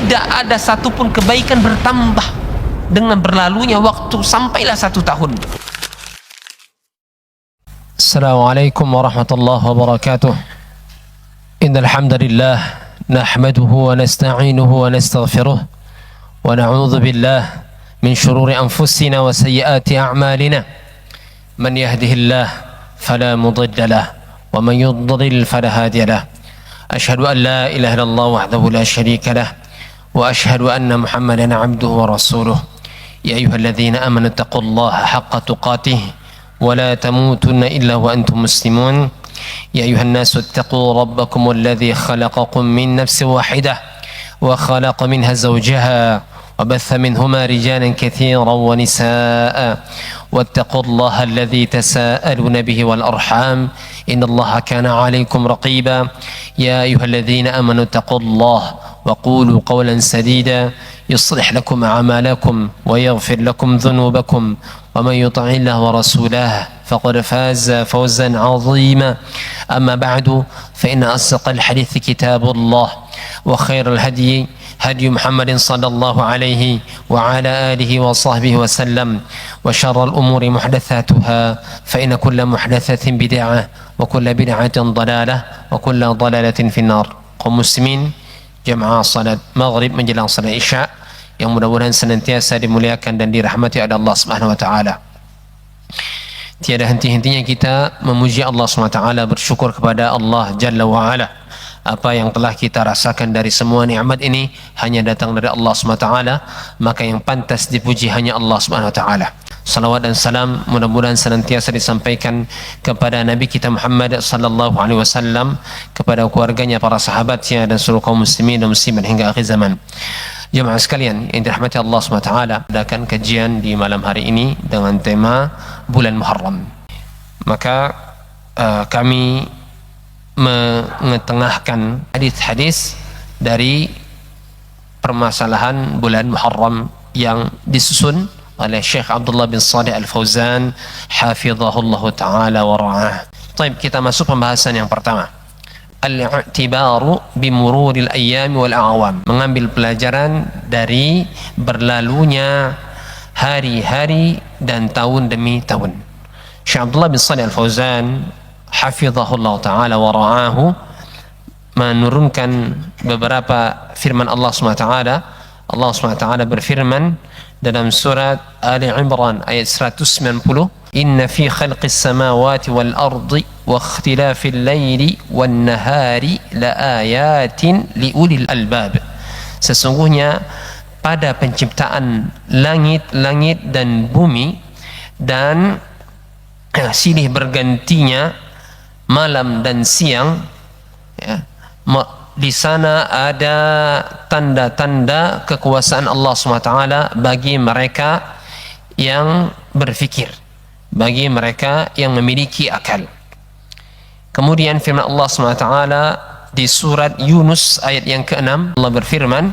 tidak ada satupun kebaikan bertambah dengan berlalunya waktu sampailah 1 tahun. Assalamualaikum warahmatullahi wabarakatuh. Innal hamdalillah nahmaduhu wa nasta'inuhu wa nastaghfiruh wa na'udzu billah min shururi anfusina wa sayyiati a'malina. Man yahdihillah fala mudilla lahu wa man yudlil fala hadiya lahu. Asyhadu an la ilaha illallah wahdahu la syarika lahu wa asyhadu anna Muhammadan 'abduhu wa rasuluh. Ya ayyuhalladzina amanu taqullaha haqqa tuqatih wa la tamutunna illa wa antum muslimun. Ya ayyuhan nasu ittaqu rabbakum alladzi khalaqakum min nafsin wahidah wa khalaqa minha zawjaha وبث منهما رجالا كثيرا ونساء واتقوا الله الذي تساءلون به والأرحام إن الله كان عليكم رقيبا يا أيها الذين آمنوا اتقوا الله وقولوا قولا سديدا يصلح لكم أعمالكم ويغفر لكم ذنوبكم ومن يطع الله ورسوله فقد فاز فوزا عظيما أما بعد فإن أصدق الحديث كتاب الله وخير الهدي هدي محمد صلى الله عليه وعلى آله وصحبه وسلم وشر الأمور محدثاتها فإن كل محدثة بدعة وكل بدعة ضلالة وكل ضلالة في النار. Kaum muslimin, jamaah salat maghrib menjelang salat isya yang mudah-mudahan senantiasa dimuliakan dan dirahmati oleh Allah Subhanahu wa taala. Tiada henti-hentinya kita memuji Allah Subhanahu wa taala, bersyukur kepada Allah Jalla wa ala. Apa yang telah kita rasakan dari semua nikmat ini hanya datang dari Allah SWT, maka yang pantas dipuji hanya Allah SWT. Salawat dan salam mudah-mudahan senantiasa disampaikan kepada Nabi kita Muhammad sallallahu alaihi wasallam, kepada keluarganya, para sahabatnya, dan seluruh kaum muslimin dan muslimat hingga akhir zaman. Jemaah sekalian yang dirahmati Allah SWT, adakan kajian di malam hari ini dengan tema bulan Muharram. Maka kami mengetengahkan hadis-hadis dari permasalahan bulan Muharram yang disusun oleh Syekh Abdullah bin Shalih Al-Fauzan hafizahullah ta'ala wa ra'ah. Baik, kita masuk pembahasan yang pertama. Al-i'tibaru bimururil ayyami wal a'wam. Mengambil pelajaran dari berlalunya hari-hari dan tahun demi tahun. Syekh Abdullah bin Shalih Al-Fauzan hafizahullah ta'ala wa ra'ahu menurunkan beberapa firman Allah SWT. Allah SWT berfirman dalam surat Ali Imran ayat 190, inna fi khalqis samawati wal ardi wa ikhtilafil laili wan nahari la ayatin liulil albab. Sesungguhnya pada penciptaan langit-langit dan bumi dan silih bergantinya malam dan siang, ya, di sana ada tanda-tanda kekuasaan Allah SWT bagi mereka yang berfikir, bagi mereka yang memiliki akal. Kemudian firman Allah SWT di surat Yunus ayat yang ke-6, Allah berfirman,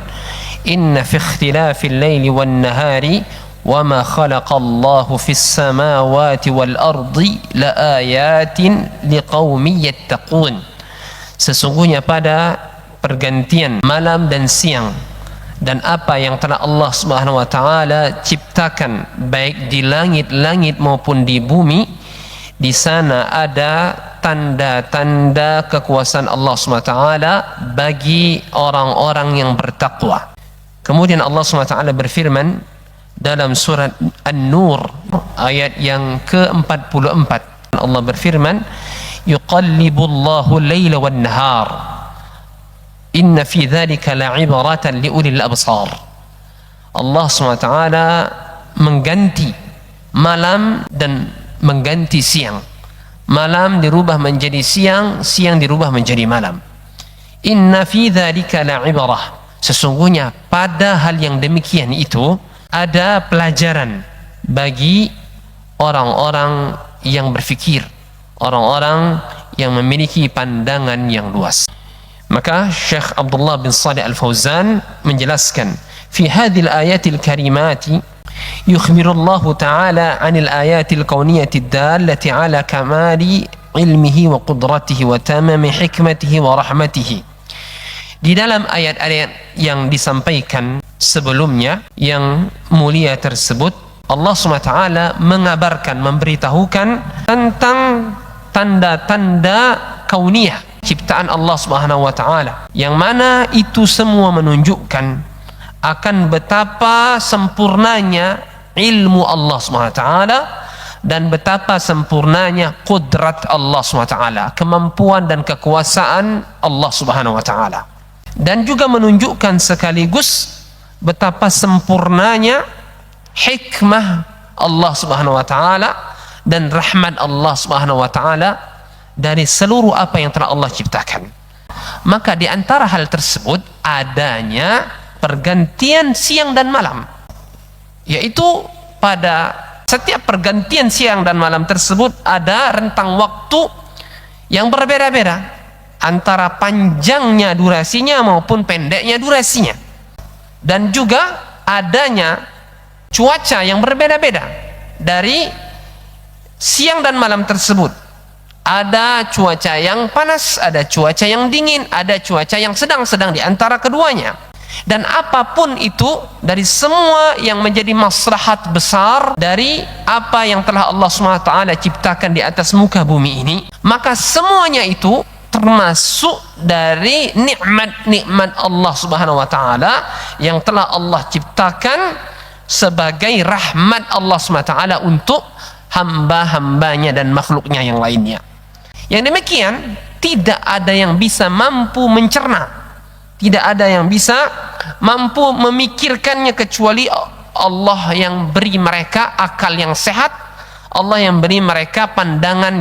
inna fi ikhtilafil laili wan nahari وَمَا خَلَقَ اللَّهُ فِي السَّمَاوَاتِ وَالْأَرْضِ لَآيَاتٍ لِقَوْمٍ يَتَّقُونَ. Sesungguhnya pada pergantian malam dan siang dan apa yang telah Allah Subhanahu wa taala ciptakan baik di langit-langit maupun di bumi, di sana ada tanda-tanda kekuasaan Allah Subhanahu wa taala bagi orang-orang yang bertakwa. Kemudian Allah Subhanahu wa taala berfirman dalam surat An-Nur ayat yang ke-44, Allah berfirman, yuqallibullahu al-laila wan-nahar inna fi dzalika la'ibratan liulil absar. Allah SWT mengganti malam dan mengganti siang. Malam dirubah menjadi siang, siang dirubah menjadi malam. Inna fi dzalika la'ibrah. Sesungguhnya pada hal yang demikian itu ada pelajaran bagi orang-orang yang berfikir, orang-orang yang memiliki pandangan yang luas. Maka Syekh Abdullah bin Shalih Al-Fauzan menjelaskan, fi hadhil ayatil karimati yukhbirullahu ta'ala 'anil ayatil kauniyatil dallati 'ala kamali ilmihi wa qudratihi wa tamami hikmatihi wa rahmatihi. Di dalam ayat-ayat yang disampaikan sebelumnya yang mulia tersebut, Allah SWT mengabarkan, memberitahukan tentang tanda-tanda kauniyah, ciptaan Allah SWT, yang mana itu semua menunjukkan akan betapa sempurnanya ilmu Allah SWT dan betapa sempurnanya qudrat Allah SWT, kemampuan dan kekuasaan Allah SWT, dan juga menunjukkan sekaligus betapa sempurnanya hikmah Allah Subhanahu wa taala dan rahmat Allah Subhanahu wa taala dari seluruh apa yang telah Allah ciptakan. Maka di antara hal tersebut adanya pergantian siang dan malam, yaitu pada setiap pergantian siang dan malam tersebut ada rentang waktu yang berbeda-beda antara panjangnya durasinya maupun pendeknya durasinya, dan juga adanya cuaca yang berbeda-beda dari siang dan malam tersebut. Ada cuaca yang panas, ada cuaca yang dingin, ada cuaca yang sedang-sedang di antara keduanya. Dan apapun itu dari semua yang menjadi maslahat besar dari apa yang telah Allah SWT ciptakan di atas muka bumi ini, maka semuanya itu termasuk dari nikmat-nikmat Allah Subhanahu wa taala yang telah Allah ciptakan sebagai rahmat Allah SWT untuk hamba-hambanya dan makhluknya yang lainnya. Yang demikian tidak ada yang bisa mampu mencerna, tidak ada yang bisa mampu memikirkannya kecuali Allah yang beri mereka akal yang sehat, Allah yang beri mereka pandangan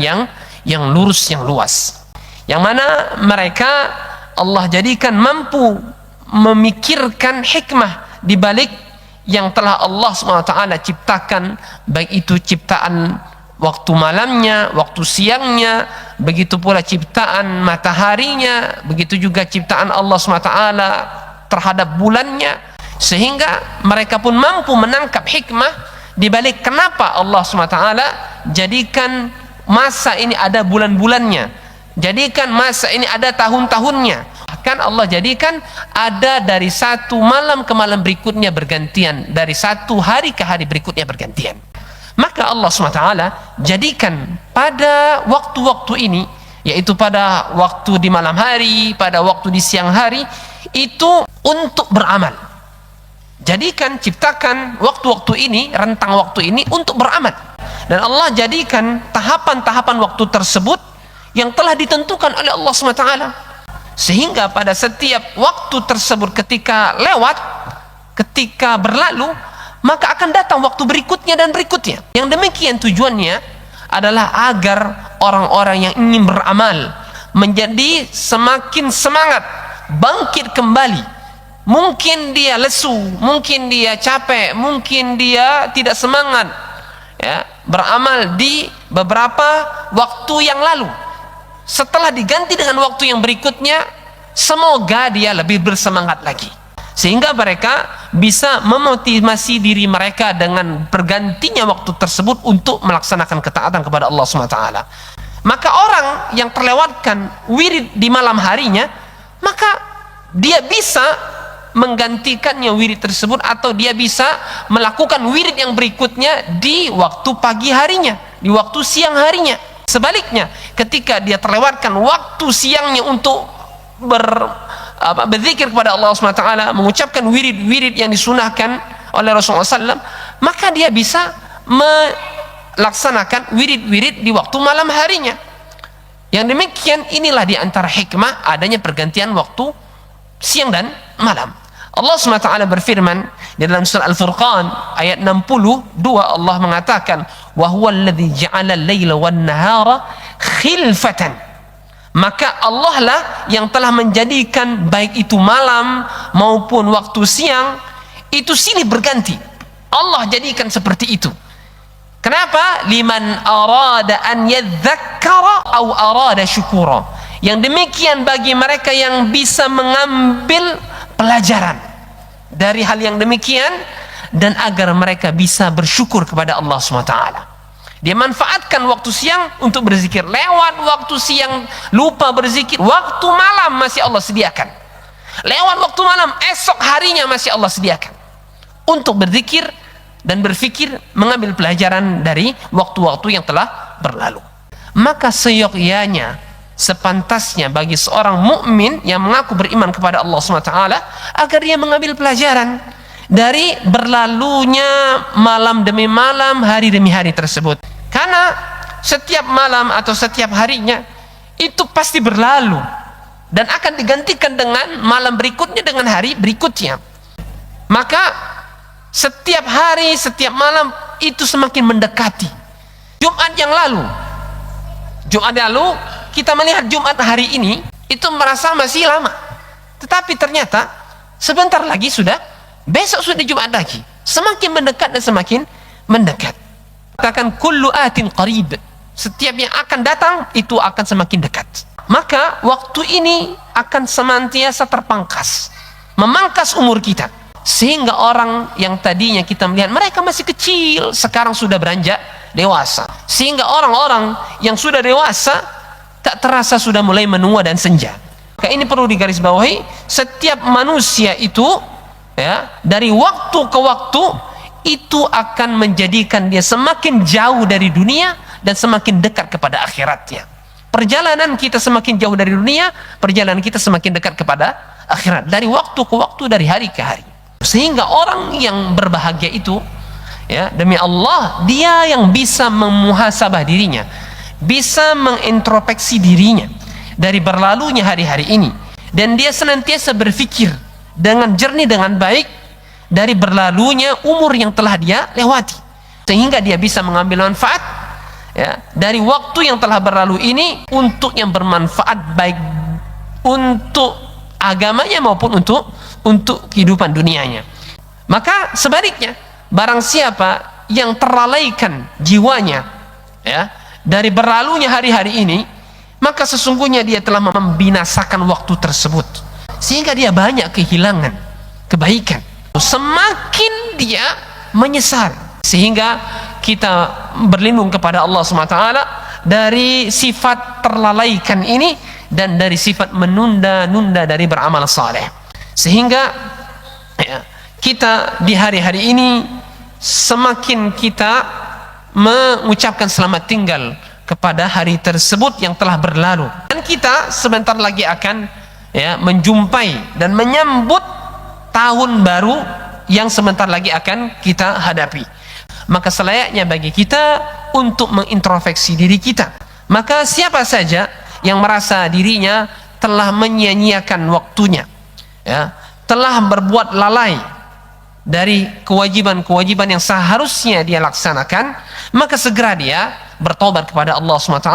yang lurus, yang luas, yang mana mereka Allah jadikan mampu memikirkan hikmah di balik yang telah Allah SWT ciptakan, baik itu ciptaan waktu malamnya, waktu siangnya, begitu pula ciptaan mataharinya, begitu juga ciptaan Allah SWT terhadap bulannya, sehingga mereka pun mampu menangkap hikmah di balik kenapa Allah SWT jadikan masa ini ada bulan-bulannya, jadikan masa ini ada tahun-tahunnya. Bahkan Allah jadikan ada dari satu malam ke malam berikutnya bergantian, dari satu hari ke hari berikutnya bergantian. Maka Allah SWT jadikan pada waktu-waktu ini, yaitu pada waktu di malam hari, pada waktu di siang hari, itu untuk beramal. Jadikan, ciptakan waktu-waktu ini, rentang waktu ini untuk beramal. Dan Allah jadikan tahapan-tahapan waktu tersebut yang telah ditentukan oleh Allah SWT, sehingga pada setiap waktu tersebut ketika lewat, ketika berlalu, maka akan datang waktu berikutnya dan berikutnya. Yang demikian tujuannya adalah agar orang-orang yang ingin beramal menjadi semakin semangat, bangkit kembali. Mungkin dia lesu, mungkin dia capek, mungkin dia tidak semangat ya, beramal di beberapa waktu yang lalu. Setelah diganti dengan waktu yang berikutnya, semoga dia lebih bersemangat lagi, sehingga mereka bisa memotivasi diri mereka dengan bergantinya waktu tersebut untuk melaksanakan ketaatan kepada Allah SWT. Maka orang yang terlewatkan wirid di malam harinya, maka dia bisa menggantikannya wirid tersebut, atau dia bisa melakukan wirid yang berikutnya di waktu pagi harinya, di waktu siang harinya. Sebaliknya, ketika dia terlewatkan waktu siangnya untuk berzikir kepada Allah SWT, mengucapkan wirid-wirid yang disunahkan oleh Rasulullah SAW, maka dia bisa melaksanakan wirid-wirid di waktu malam harinya. Yang demikian inilah di antara hikmah adanya pergantian waktu siang dan malam. Allah SWT berfirman di dalam surah Al-Furqan ayat 62, Allah mengatakan, wa huwa alladhi ja'ala al-laila wan-nahara khilfatan. Maka Allah lah yang telah menjadikan baik itu malam maupun waktu siang itu silih berganti. Allah jadikan seperti itu. Kenapa? Liman arada an yadzakkara aw arada syukura. Yang demikian bagi mereka yang bisa mengambil pelajaran dari hal yang demikian, dan agar mereka bisa bersyukur kepada Allah SWT. Dia manfaatkan waktu siang untuk berzikir, lewat waktu siang lupa berzikir, waktu malam masih Allah sediakan. Lewat waktu malam, esok harinya masih Allah sediakan untuk berzikir dan berfikir, mengambil pelajaran dari waktu-waktu yang telah berlalu. Maka seyogyanya, sepantasnya bagi seorang mukmin yang mengaku beriman kepada Allah SWT agar dia mengambil pelajaran dari berlalunya malam demi malam, hari demi hari tersebut. Karena setiap malam atau setiap harinya itu pasti berlalu dan akan digantikan dengan malam berikutnya, dengan hari berikutnya. Maka setiap hari, setiap malam itu semakin mendekati. Jumat yang lalu kita melihat Jumat hari ini itu merasa masih lama, tetapi ternyata sebentar lagi besok sudah Jumat lagi. Semakin mendekat dan semakin mendekat. Katakan kullu atin qarib, setiap yang akan datang itu akan semakin dekat. Maka waktu ini akan senantiasa terpangkas, memangkas umur kita, sehingga orang yang tadinya kita melihat mereka masih kecil, sekarang sudah beranjak dewasa. Sehingga orang-orang yang sudah dewasa tak terasa sudah mulai menua dan senja. Maka ini perlu digarisbawahi, setiap manusia itu ya, dari waktu ke waktu itu akan menjadikan dia semakin jauh dari dunia dan semakin dekat kepada akhiratnya. Perjalanan kita semakin jauh dari dunia, perjalanan kita semakin dekat kepada akhirat, dari waktu ke waktu, dari hari ke hari. Sehingga orang yang berbahagia itu ya, demi Allah, dia yang bisa memuhasabah dirinya, bisa mengintrospeksi dirinya dari berlalunya hari-hari ini, dan dia senantiasa berfikir dengan jernih, dengan baik dari berlalunya umur yang telah dia lewati, sehingga dia bisa mengambil manfaat ya, dari waktu yang telah berlalu ini untuk yang bermanfaat, baik untuk agamanya maupun untuk kehidupan dunianya. Maka sebaliknya, barang siapa yang terlalaikan jiwanya ya, dari berlalunya hari-hari ini, maka sesungguhnya dia telah membinasakan waktu tersebut, sehingga dia banyak kehilangan kebaikan. Semakin dia menyesal, sehingga kita berlindung kepada Allah SWT dari sifat terlalaikan ini dan dari sifat menunda-nunda dari beramal saleh. Sehingga ya, kita di hari-hari ini semakin kita mengucapkan selamat tinggal kepada hari tersebut yang telah berlalu, dan kita sebentar lagi akan ya, menjumpai dan menyambut tahun baru yang sebentar lagi akan kita hadapi. Maka selayaknya bagi kita untuk mengintrospeksi diri kita. Maka siapa saja yang merasa dirinya telah menyia-nyiakan waktunya ya, telah berbuat lalai dari kewajiban-kewajiban yang seharusnya dia laksanakan, maka segera dia bertobat kepada Allah SWT,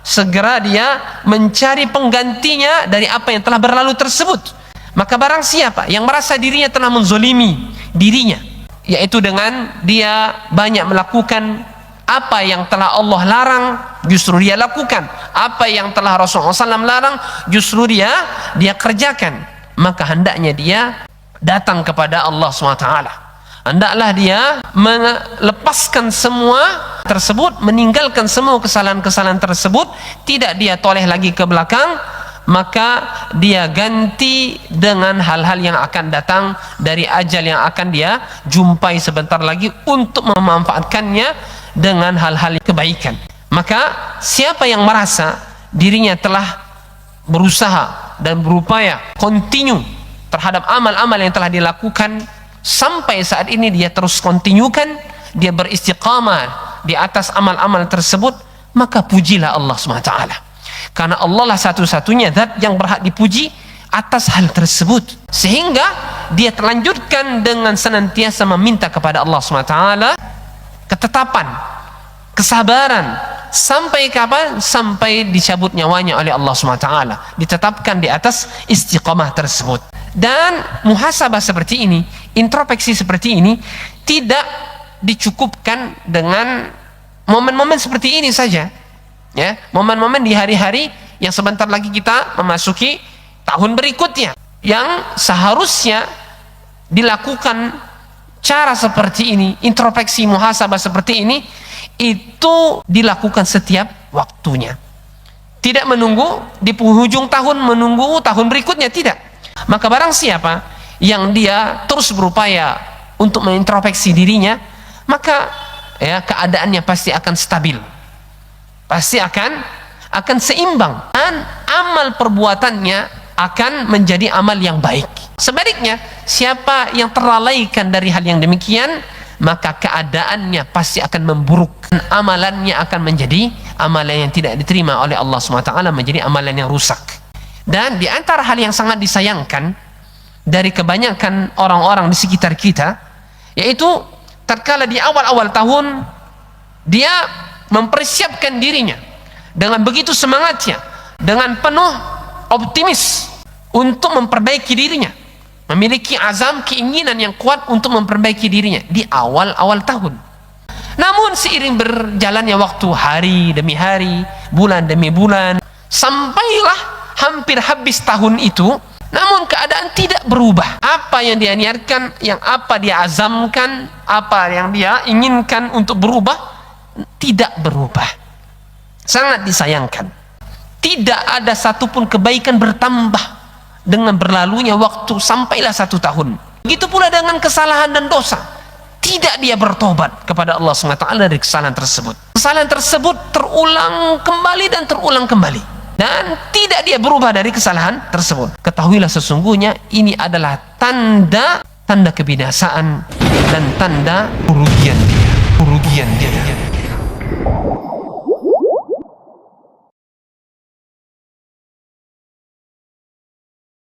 segera dia mencari penggantinya dari apa yang telah berlalu tersebut. Maka barang siapa yang merasa dirinya telah menzolimi dirinya, yaitu dengan dia banyak melakukan apa yang telah Allah larang, justru dia lakukan. Apa yang telah Rasulullah SAW larang, justru dia kerjakan. Maka hendaknya dia datang kepada Allah SWT. Hendaklah dia melepaskan semua tersebut, meninggalkan semua kesalahan-kesalahan tersebut, tidak dia toleh lagi ke belakang, maka dia ganti dengan hal-hal yang akan datang dari ajal yang akan dia jumpai sebentar lagi, untuk memanfaatkannya dengan hal-hal kebaikan. Maka siapa yang merasa dirinya telah berusaha dan berupaya continue terhadap amal-amal yang telah dilakukan sampai saat ini, dia terus kontinukan, dia beristiqamah di atas amal-amal tersebut, maka pujilah Allah SWT. Karena Allah lah satu-satunya zat yang berhak dipuji atas hal tersebut, sehingga dia terlanjutkan dengan senantiasa meminta kepada Allah SWT ketetapan, kesabaran, sampai kapan? Sampai dicabut nyawanya oleh Allah SWT, ditetapkan di atas istiqamah tersebut. Dan muhasabah seperti ini, introspeksi seperti ini, tidak dicukupkan dengan momen-momen seperti ini saja ya, momen-momen di hari-hari yang sebentar lagi kita memasuki tahun berikutnya, yang seharusnya dilakukan cara seperti ini, introspeksi muhasabah seperti ini, itu dilakukan setiap waktunya, tidak menunggu di penghujung tahun, menunggu tahun berikutnya, tidak. Maka barang siapa yang dia terus berupaya untuk mengintrospeksi dirinya, maka ya keadaannya pasti akan stabil, pasti akan seimbang, dan amal perbuatannya akan menjadi amal yang baik. Sebaliknya, siapa yang terlalaikan dari hal yang demikian, maka keadaannya pasti akan memburuk, dan amalannya akan menjadi amalan yang tidak diterima oleh Allah SWT, menjadi amalan yang rusak. Dan di antara hal yang sangat disayangkan dari kebanyakan orang-orang di sekitar kita, yaitu tatkala di awal-awal tahun dia mempersiapkan dirinya dengan begitu semangatnya, dengan penuh optimis untuk memperbaiki dirinya, memiliki azam, keinginan yang kuat untuk memperbaiki dirinya di awal-awal tahun. Namun seiring berjalannya waktu, hari demi hari, bulan demi bulan, sampailah hampir habis tahun itu, namun keadaan tidak berubah. Apa yang dia niatkan, yang apa dia azamkan, apa yang dia inginkan untuk berubah, tidak berubah. Sangat disayangkan. Tidak ada satupun kebaikan bertambah dengan berlalunya waktu sampailah 1 tahun. Begitu pula dengan kesalahan dan dosa. Tidak dia bertobat kepada Allah SWT dari kesalahan tersebut. Kesalahan tersebut terulang kembali dan terulang kembali, dan tidak dia berubah dari kesalahan tersebut. Ketahuilah sesungguhnya ini adalah tanda kebinasaan dan tanda kerugian dia.